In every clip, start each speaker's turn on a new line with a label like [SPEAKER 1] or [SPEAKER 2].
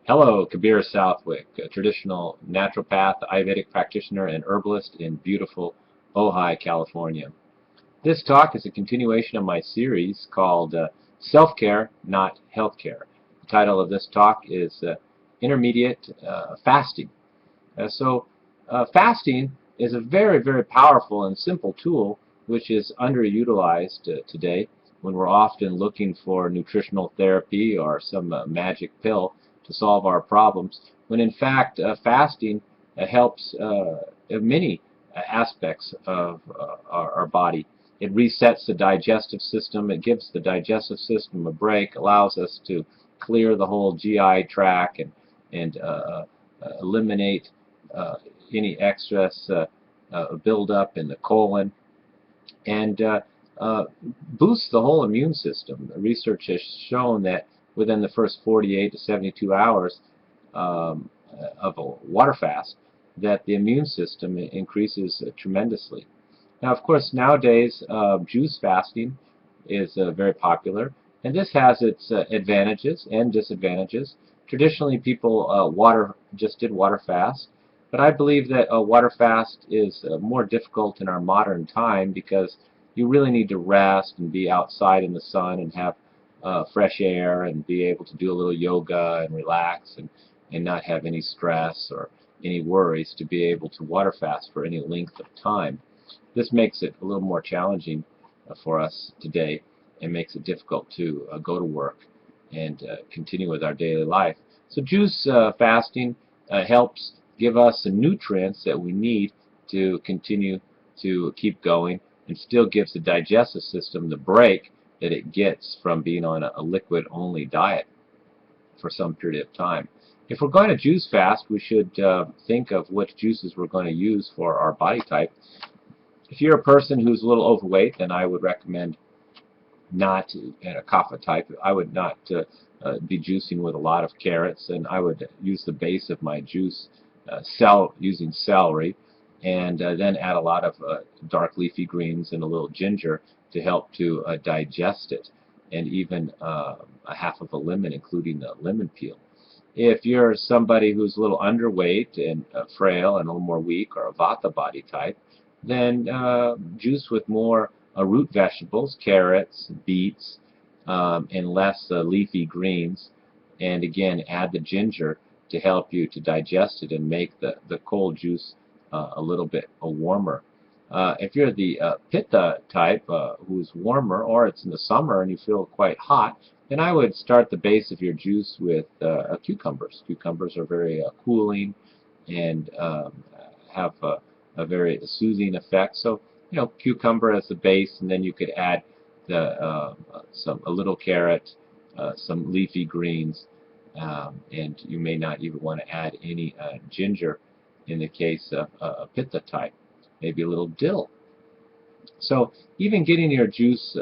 [SPEAKER 1] Hello, Khabir Southwick, a traditional naturopath, Ayurvedic practitioner, and herbalist in beautiful Ojai, California. This talk is a continuation of my series called Self-Care, Not Healthcare. The title of this talk is Intermediate Fasting. Fasting is a very, very powerful and simple tool which is underutilized today when we're often looking for nutritional therapy or some magic pill to solve our problems, when in fact fasting helps many aspects of our body. It resets the digestive system, it gives the digestive system a break, allows us to clear the whole GI tract and eliminate any excess buildup in the colon, and boosts the whole immune system. The research has shown that within the first 48 to 72 hours of a water fast, that the immune system increases tremendously. Now, of course, nowadays juice fasting is very popular, and this has its advantages and disadvantages. Traditionally, people just did water fast, but I believe that a water fast is more difficult in our modern time because you really need to rest and be outside in the sun and have fresh air and be able to do a little yoga and relax and not have any stress or any worries to be able to water fast for any length of time. This makes it a little more challenging for us today and makes it difficult to go to work and continue with our daily life. So juice fasting helps give us the nutrients that we need to continue to keep going, and still gives the digestive system the break that it gets from being on a liquid-only diet for some period of time. If we're going to juice fast, we should think of which juices we're going to use for our body type. If you're a person who's a little overweight, then I would recommend not, and a kapha type, I would not be juicing with a lot of carrots, and I would use the base of my juice using celery, and then add a lot of dark leafy greens and a little ginger to help to digest it, and even a half of a lemon, including the lemon peel. If you're somebody who's a little underweight and frail and a little more weak, or a vata body type, then juice with more root vegetables, carrots, beets, and less leafy greens, and again add the ginger to help you to digest it and make the cold juice a little bit warmer. If you're the pitta type who's warmer, or it's in the summer and you feel quite hot, then I would start the base of your juice with cucumbers. Cucumbers are very cooling and have a very soothing effect. So, you know, cucumber as the base, and then you could add a little carrot, some leafy greens, and you may not even want to add any ginger in the case of a pitta type, maybe a little dill. So even getting your juice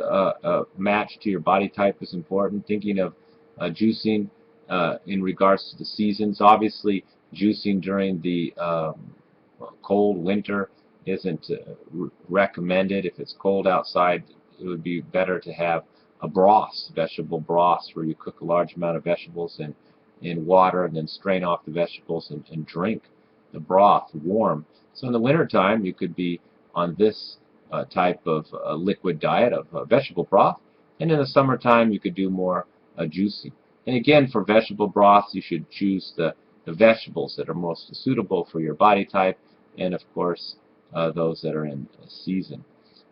[SPEAKER 1] matched to your body type is important. Thinking of juicing in regards to the seasons. Obviously, juicing during the cold winter isn't recommended. If it's cold outside, it would be better to have a broth, vegetable broth, where you cook a large amount of vegetables in water and then strain off the vegetables and drink the broth warm. So in the wintertime, you could be on this type of liquid diet of vegetable broth, and in the summertime you could do more juicing. And again, for vegetable broths, you should choose the vegetables that are most suitable for your body type, and of course those that are in season.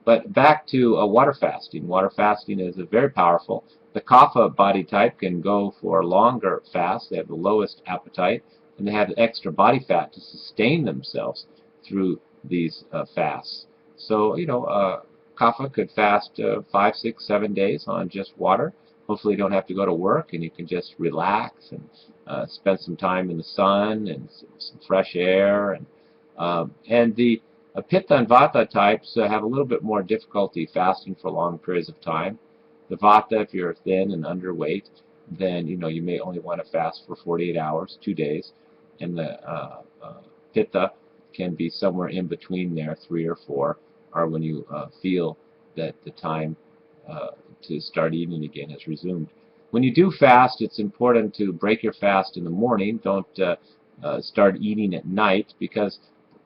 [SPEAKER 1] But back to water fasting. Water fasting is very powerful. The kapha body type can go for longer fasts. They have the lowest appetite, and they have extra body fat to sustain themselves through these fasts. So, you know, kapha could fast 5, 6, 7 days on just water. Hopefully you don't have to go to work, and you can just relax and spend some time in the sun and some fresh air. And the pitta and vata types have a little bit more difficulty fasting for long periods of time. The vata, if you're thin and underweight, then you know you may only want to fast for 48 hours, 2 days, and the pitta can be somewhere in between there, 3 or 4, or when you feel that the time to start eating again has resumed. When you do fast, it's important to break your fast in the morning. Don't start eating at night, because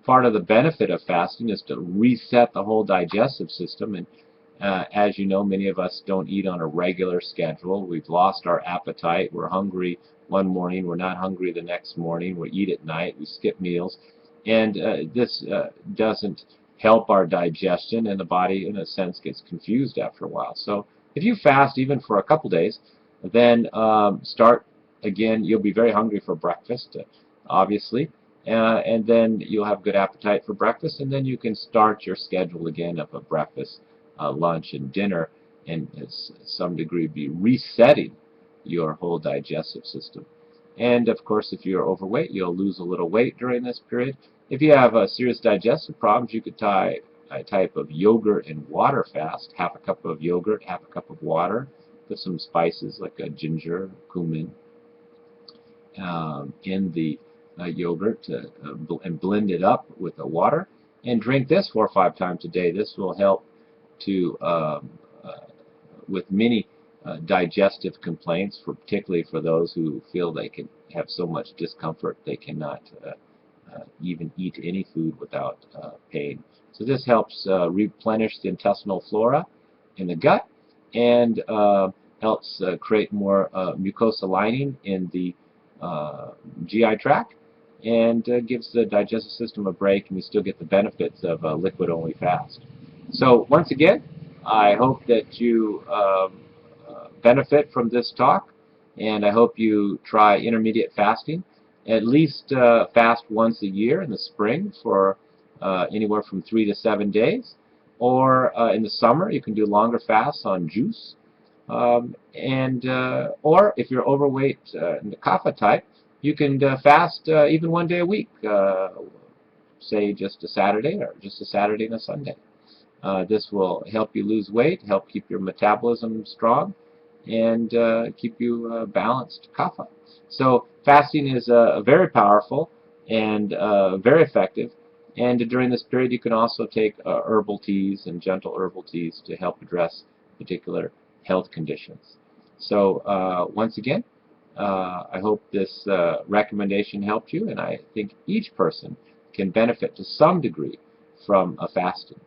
[SPEAKER 1] part of the benefit of fasting is to reset the whole digestive system. And as you know, many of us don't eat on a regular schedule. We've lost our appetite. We're hungry one morning, we're not hungry the next morning. We eat at night, we skip meals. And this doesn't help our digestion, and the body, in a sense, gets confused after a while. So if you fast even for a couple days, then start again. You'll be very hungry for breakfast, obviously, and then you'll have good appetite for breakfast, and then you can start your schedule again of a breakfast, lunch, and dinner, and to some degree be resetting your whole digestive system. And of course, if you're overweight, you'll lose a little weight during this period. If you have serious digestive problems, you could try a type of yogurt and water fast. Half a cup of yogurt, half a cup of water. Put some spices like ginger, cumin in the yogurt and blend it up with the water. And drink this 4 or 5 times a day. This will help to with many digestive complaints, particularly for those who feel they can have so much discomfort they cannot even eat any food without pain. So this helps replenish the intestinal flora in the gut, and helps create more mucosal lining in the GI tract, and gives the digestive system a break, and you still get the benefits of a liquid-only fast. So once again, I hope that you benefit from this talk, and I hope you try intermediate fasting. At least fast once a year in the spring for anywhere from 3 to 7 days, or in the summer you can do longer fasts on juice, or if you're overweight in the kapha type, you can fast even 1 day a week, say just a Saturday, or just a Saturday and a Sunday. This will help you lose weight, help keep your metabolism strong, and keep you balanced kapha. So fasting is very powerful and very effective. And during this period, you can also take herbal teas and gentle herbal teas to help address particular health conditions. So once again, I hope this recommendation helped you, and I think each person can benefit to some degree from fasting.